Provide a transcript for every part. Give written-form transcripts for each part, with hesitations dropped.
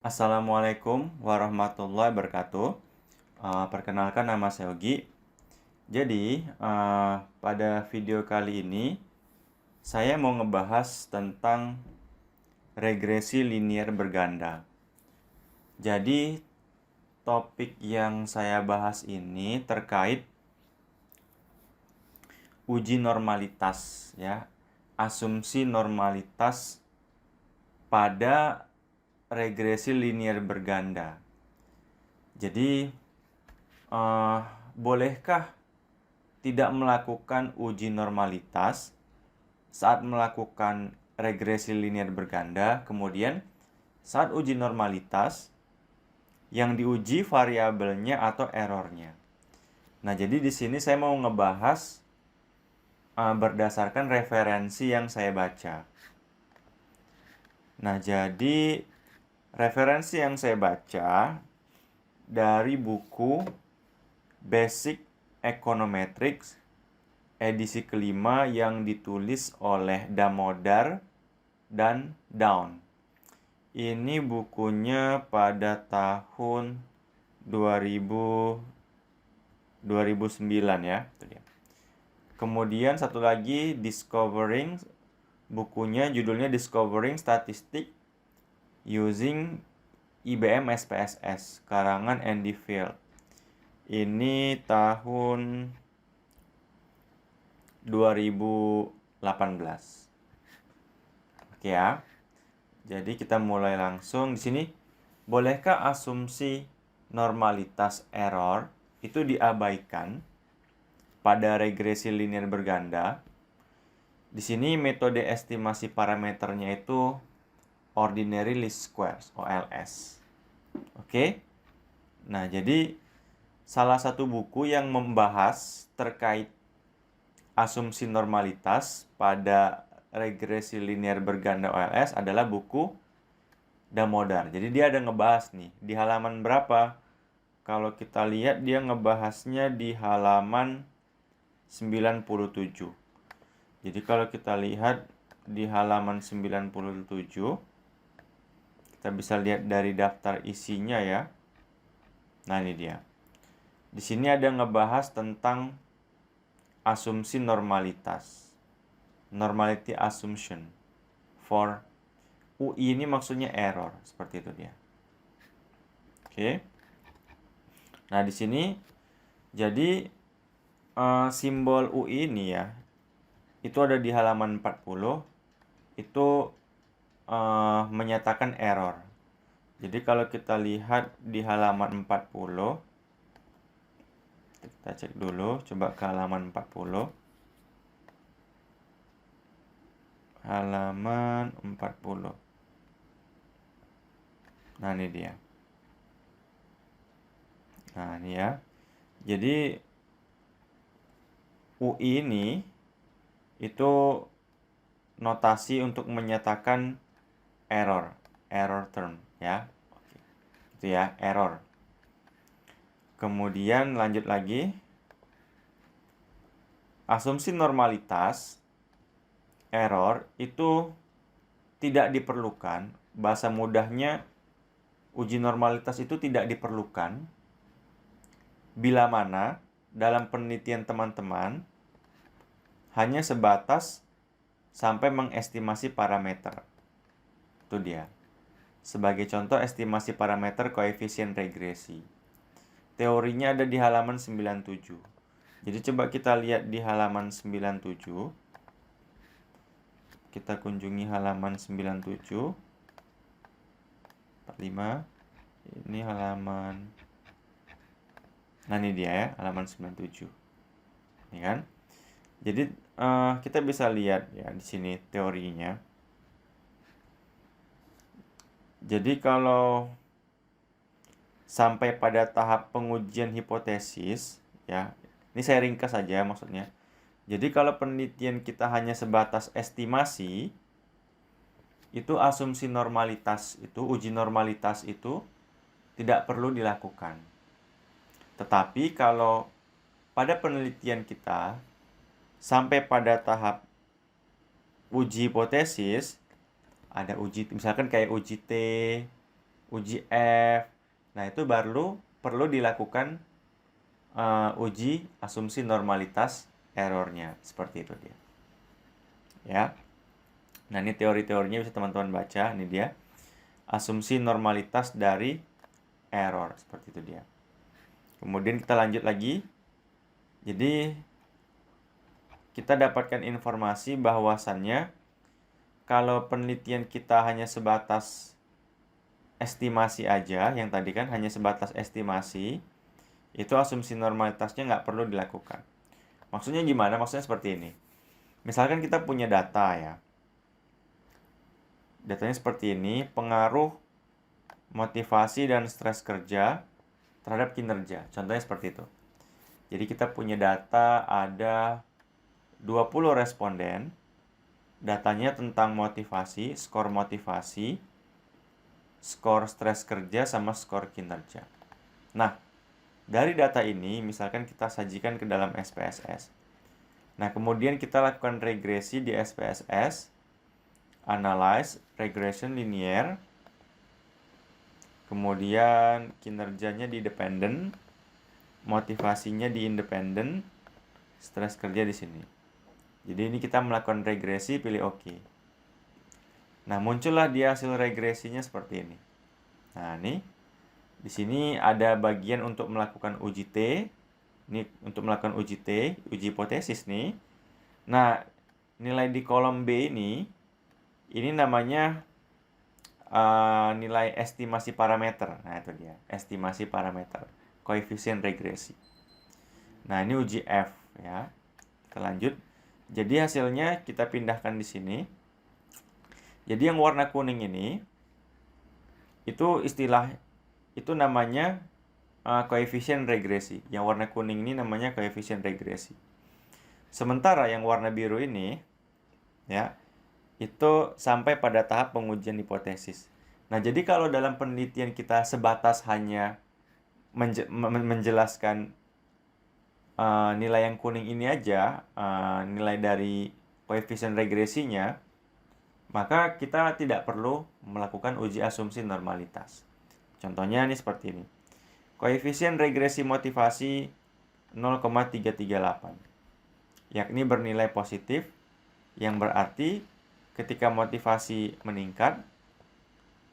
Assalamualaikum warahmatullahi wabarakatuh. Perkenalkan nama saya Yogi. Jadi, pada video kali ini saya mau ngebahas tentang regresi linear berganda. Jadi, topik yang saya bahas ini terkait uji normalitas ya. Asumsi normalitas pada regresi linear berganda. Jadi, bolehkah tidak melakukan uji normalitas saat melakukan regresi linear berganda, kemudian saat uji normalitas yang diuji variabelnya atau errornya. Nah, jadi di sini saya mau ngebahas berdasarkan referensi yang saya baca. Nah, jadi referensi yang saya baca dari buku Basic Econometrics edisi kelima yang ditulis oleh Damodar dan Dawn. Ini bukunya pada tahun 2009 ya. Kemudian satu lagi bukunya judulnya Discovering Statistics Using IBM SPSS, karangan Andy Field. Ini tahun 2018. Oke ya. Jadi kita mulai langsung di sini. Bolehkah asumsi normalitas error itu diabaikan pada regresi linear berganda? Di sini metode estimasi parameternya itu ordinary least squares, OLS. Oke. Nah, jadi salah satu buku yang membahas terkait asumsi normalitas pada regresi linear berganda OLS adalah buku Damodar. Jadi dia ada ngebahas nih di halaman berapa? Kalau kita lihat dia ngebahasnya di halaman 97. Jadi kalau kita lihat di halaman 97, kita bisa lihat dari daftar isinya ya. Nah, ini dia. Di sini ada ngebahas tentang asumsi normalitas. Normality assumption for UI ini maksudnya error, seperti itu dia. Oke. Nah, di sini jadi simbol UI ini ya, itu ada di halaman 40, itu menyatakan error. Jadi kalau kita lihat di halaman 40, kita cek dulu, coba ke halaman 40. Halaman 40. Nah, ini dia. Nah, ini ya. Jadi UI ini itu notasi untuk menyatakan error term ya. Oke. Itu ya, error. Kemudian lanjut lagi. Asumsi normalitas error itu tidak diperlukan. Bahasa mudahnya, uji normalitas itu tidak diperlukan bila mana dalam penelitian teman-teman hanya sebatas sampai mengestimasi parameter. Itu dia. Sebagai contoh, estimasi parameter koefisien regresi. Teorinya ada di halaman 97. Jadi coba kita lihat di halaman 97. Kita kunjungi halaman 97. 45. Ini halaman. Nah, ini dia ya, halaman 97. Ini kan? Jadi kita bisa lihat ya di sini teorinya. Jadi kalau sampai pada tahap pengujian hipotesis ya, ini saya ringkas saja maksudnya. Jadi kalau penelitian kita hanya sebatas estimasi, itu asumsi normalitas itu, uji normalitas itu tidak perlu dilakukan. Tetapi kalau pada penelitian kita sampai pada tahap uji hipotesis, ada uji, misalkan kayak uji T, uji F. Nah, itu perlu dilakukan uji asumsi normalitas errornya. Seperti itu dia. Ya. Nah, ini teori-teorinya bisa teman-teman baca. Ini dia. Asumsi normalitas dari error. Seperti itu dia. Kemudian kita lanjut lagi. Jadi, kita dapatkan informasi bahwasannya kalau penelitian kita hanya sebatas estimasi aja, yang tadi kan hanya sebatas estimasi, itu asumsi normalitasnya nggak perlu dilakukan. Maksudnya gimana? Maksudnya seperti ini. Misalkan kita punya data ya. Datanya seperti ini, pengaruh motivasi dan stres kerja terhadap kinerja. Contohnya seperti itu. Jadi kita punya data ada 20 responden. Datanya tentang motivasi, skor stres kerja, sama skor kinerja. Nah, dari data ini misalkan kita sajikan ke dalam SPSS. Nah, kemudian kita lakukan regresi di SPSS, analyze, regression linear, kemudian kinerjanya di dependent, motivasinya di independent, stres kerja di sini. Jadi ini kita melakukan regresi, pilih OK. Nah, muncullah dia hasil regresinya seperti ini. Nah, ini di sini ada bagian untuk melakukan uji T. Ini untuk melakukan uji T, uji hipotesis nih. Nah, nilai di kolom B ini namanya nilai estimasi parameter. Nah, itu dia, estimasi parameter, koefisien regresi. Nah, ini uji F ya. Kita lanjut. Jadi hasilnya kita pindahkan di sini. Jadi yang warna kuning ini itu namanya koefisien regresi. Yang warna kuning ini namanya koefisien regresi. Sementara yang warna biru ini ya, itu sampai pada tahap pengujian hipotesis. Nah, jadi kalau dalam penelitian kita sebatas hanya menjelaskan nilai yang kuning ini aja, nilai dari koefisien regresinya, maka kita tidak perlu melakukan uji asumsi normalitas. Contohnya ini seperti ini. Koefisien regresi motivasi 0,338, yakni bernilai positif, yang berarti ketika motivasi meningkat,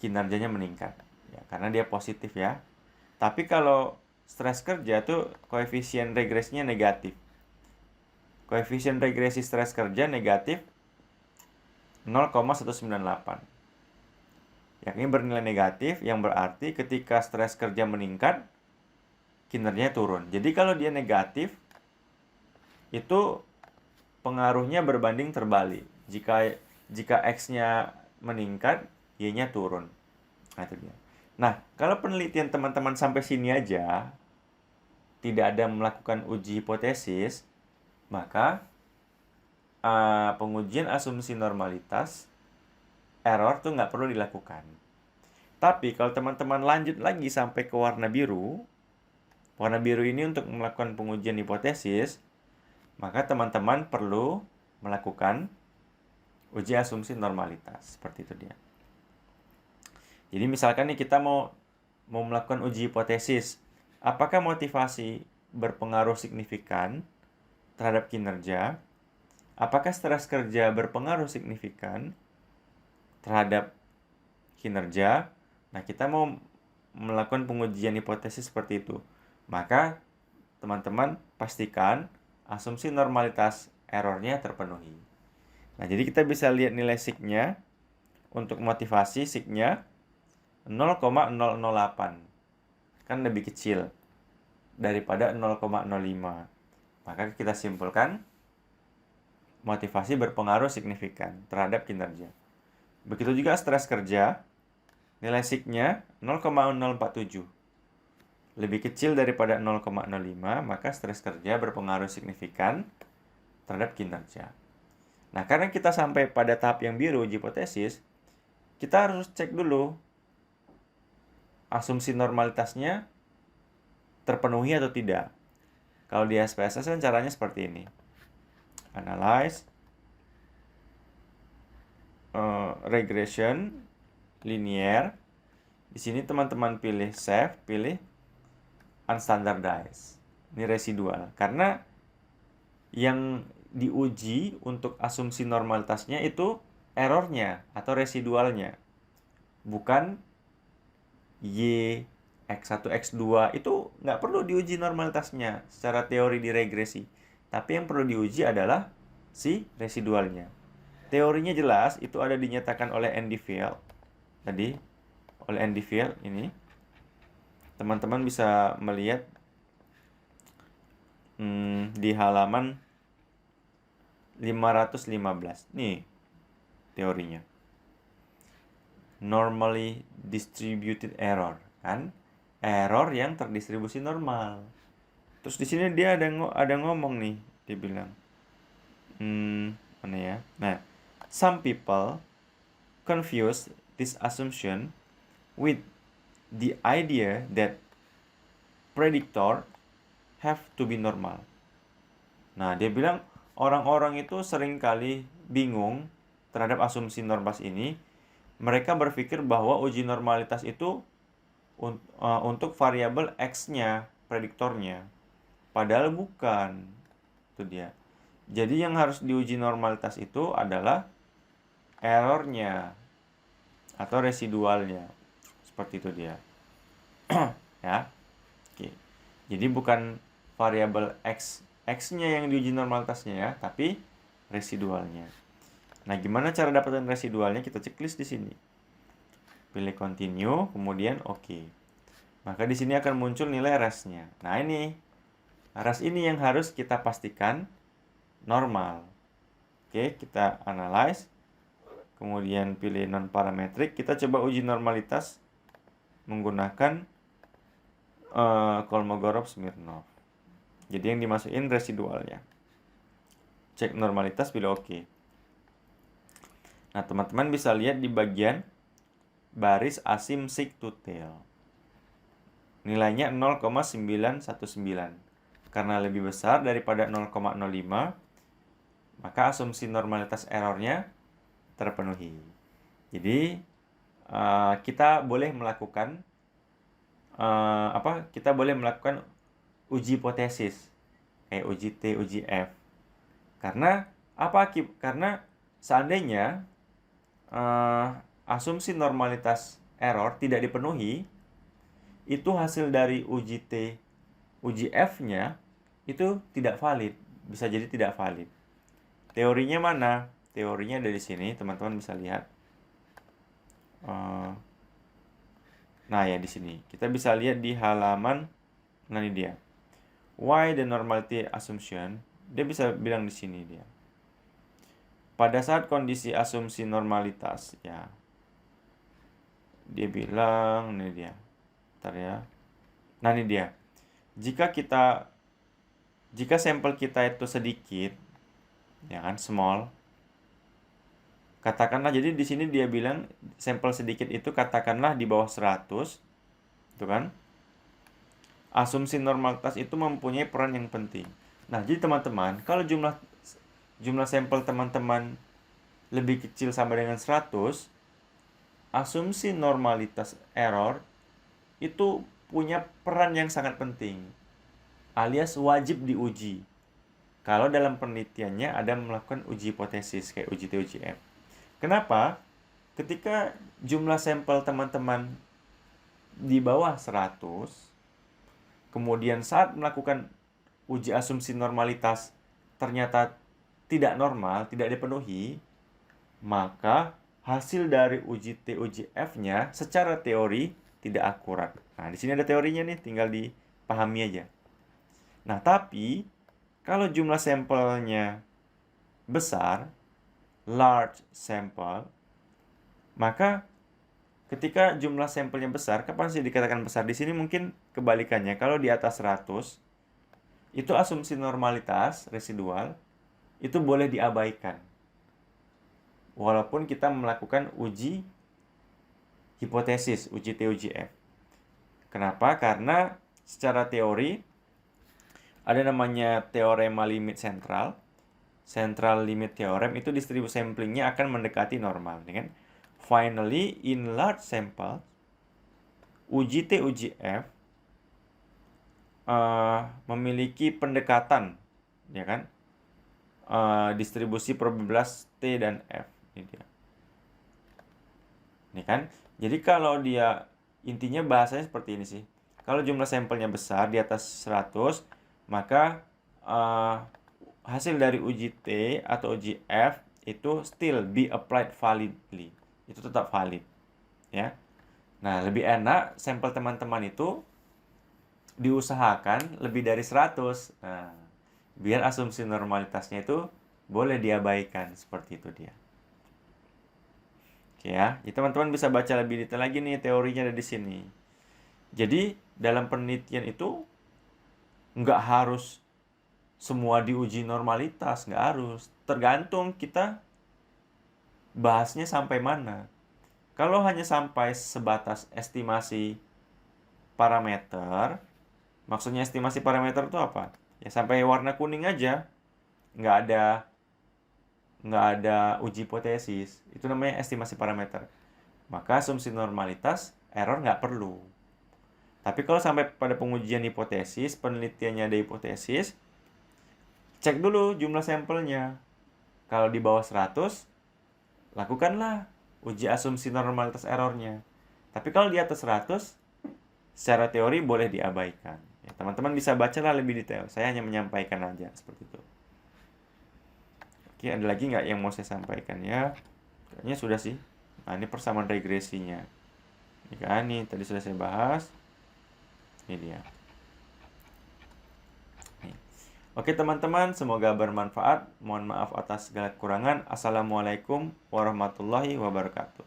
kinerjanya meningkat. Ya, karena dia positif ya. Tapi kalau stres kerja tuh koefisien regresinya negatif. Koefisien regresi stres kerja negatif 0,198. Yakni bernilai negatif, yang berarti ketika stres kerja meningkat, kinerjanya turun. Jadi kalau dia negatif, itu pengaruhnya berbanding terbalik. Jika X-nya meningkat, Y-nya turun. Nah, itu dia. Nah, kalau penelitian teman-teman sampai sini aja, tidak ada melakukan uji hipotesis, maka pengujian asumsi normalitas error tuh nggak perlu dilakukan. Tapi kalau teman-teman lanjut lagi sampai ke warna biru ini untuk melakukan pengujian hipotesis, maka teman-teman perlu melakukan uji asumsi normalitas. Seperti itu dia. Jadi misalkan nih kita mau melakukan uji hipotesis, apakah motivasi berpengaruh signifikan terhadap kinerja? Apakah stres kerja berpengaruh signifikan terhadap kinerja? Nah, kita mau melakukan pengujian hipotesis seperti itu. Maka teman-teman pastikan asumsi normalitas errornya terpenuhi. Nah, jadi kita bisa lihat nilai sig-nya. Untuk motivasi sig-nya 0,008. Kan lebih kecil daripada 0,05. Maka kita simpulkan motivasi berpengaruh signifikan terhadap kinerja. Begitu juga stres kerja, nilai sig-nya 0,047. Lebih kecil daripada 0,05, maka stres kerja berpengaruh signifikan terhadap kinerja. Nah, karena kita sampai pada tahap yang biru, uji hipotesis, kita harus cek dulu asumsi normalitasnya terpenuhi atau tidak. Kalau di SPSS kan caranya seperti ini. Analyze, regression, linear. Di sini teman-teman pilih save, pilih unstandardized. Ini residual. Karena yang diuji untuk asumsi normalitasnya itu errornya atau residualnya. Bukan Y, X1, X2 itu nggak perlu diuji normalitasnya secara teori di regresi. Tapi yang perlu diuji adalah si residualnya. Teorinya jelas, itu ada dinyatakan oleh Andy Field. Tadi, oleh Andy Field ini. Teman-teman bisa melihat di halaman 515. Nih, teorinya. Normally distributed error, kan? Error yang terdistribusi normal. Terus di sini dia ada ngomong nih, dia bilang. Mana ya? Nah, some people confuse this assumption with the idea that predictor have to be normal. Nah, dia bilang orang-orang itu seringkali bingung terhadap asumsi normalitas ini. Mereka berpikir bahwa uji normalitas itu untuk variabel X-nya, prediktornya. Padahal bukan. Itu dia. Jadi yang harus diuji normalitas itu adalah errornya atau residualnya. Seperti itu dia. Ya. Oke. Jadi bukan variabel X-nya yang diuji normalitasnya ya, tapi residualnya. Nah, gimana cara dapetin residualnya? Kita checklist di sini. Pilih continue, kemudian oke. Maka di sini akan muncul nilai res-nya. Nah, ini res ini yang harus kita pastikan normal. Oke, kita analyze. Kemudian pilih non parametrik. Kita coba uji normalitas menggunakan Kolmogorov-Smirnov. Jadi yang dimasukin residualnya. Cek normalitas, pilih oke. Nah, teman-teman bisa lihat di bagian baris asim seek to tail. Nilainya 0,919. Karena lebih besar daripada 0,05, maka asumsi normalitas errornya terpenuhi. Jadi, kita boleh melakukan uji hipotesis kayak uji T, uji F. Karena Karena seandainya asumsi normalitas error tidak dipenuhi, itu hasil dari uji T, uji F-nya itu tidak valid, bisa jadi tidak valid. Teorinya mana? Teorinya dari sini, teman-teman bisa lihat. Nah ya di sini kita bisa lihat di halaman, nah ini dia. Why the normality assumption? Dia bisa bilang di sini dia. Pada saat kondisi asumsi normalitas, ya, dia bilang, ini dia, bentar ya. Nah ini dia. Jika sampel kita itu sedikit, ya kan, small. Katakanlah, jadi di sini dia bilang sampel sedikit itu katakanlah di bawah 100, itu kan. Asumsi normalitas itu mempunyai peran yang penting. Nah, jadi teman-teman, kalau jumlah sampel teman-teman lebih kecil sama dengan 100, asumsi normalitas error itu punya peran yang sangat penting, alias wajib diuji. Kalau dalam penelitiannya ada melakukan uji hipotesis kayak uji T, uji F. Kenapa? Ketika jumlah sampel teman-teman di bawah 100, kemudian saat melakukan uji asumsi normalitas ternyata tidak normal, tidak dipenuhi, maka hasil dari uji T, uji F-nya secara teori tidak akurat. Nah, di sini ada teorinya nih, tinggal dipahami aja. Nah, tapi kalau jumlah sampelnya besar, large sample, maka ketika jumlah sampelnya besar, kapan sih dikatakan besar? Di sini mungkin kebalikannya. Kalau di atas 100, itu asumsi normalitas residual itu boleh diabaikan. Walaupun kita melakukan uji hipotesis, uji T, uji F. Kenapa? Karena secara teori ada namanya teorema limit sentral. Central limit theorem itu distribusi samplingnya akan mendekati normal, kan? Finally, in large sample, uji T, uji F memiliki pendekatan, ya kan? Distribusi probabilitas T dan F. Ini dia. Ini kan? Jadi kalau dia intinya bahasanya seperti ini sih. Kalau jumlah sampelnya besar di atas 100, maka hasil dari uji T atau uji F itu still be applied validly. Itu tetap valid, ya. Nah, lebih enak sampel teman-teman itu diusahakan lebih dari 100. Nah, biar asumsi normalitasnya itu boleh diabaikan, seperti itu dia. Oke ya, teman-teman bisa baca lebih detail lagi nih teorinya ada di sini. Jadi, dalam penelitian itu nggak harus semua diuji normalitas, nggak harus. Tergantung kita bahasnya sampai mana. Kalau hanya sampai sebatas estimasi parameter, maksudnya estimasi parameter itu apa? Ya sampai warna kuning aja, nggak ada uji hipotesis. Itu namanya estimasi parameter. Maka asumsi normalitas error nggak perlu. Tapi kalau sampai pada pengujian hipotesis, penelitiannya ada hipotesis, cek dulu jumlah sampelnya. Kalau di bawah 100, lakukanlah uji asumsi normalitas errornya. Tapi kalau di atas 100, secara teori boleh diabaikan. Ya, teman-teman bisa bacalah lebih detail. Saya hanya menyampaikan aja seperti itu. Oke, ada lagi nggak yang mau saya sampaikan ya? Kayaknya sudah sih. Nah, ini persamaan regresinya. Ini kan, nih tadi sudah saya bahas. Ini dia. Nih. Oke teman-teman, semoga bermanfaat. Mohon maaf atas segala kekurangan. Assalamualaikum warahmatullahi wabarakatuh.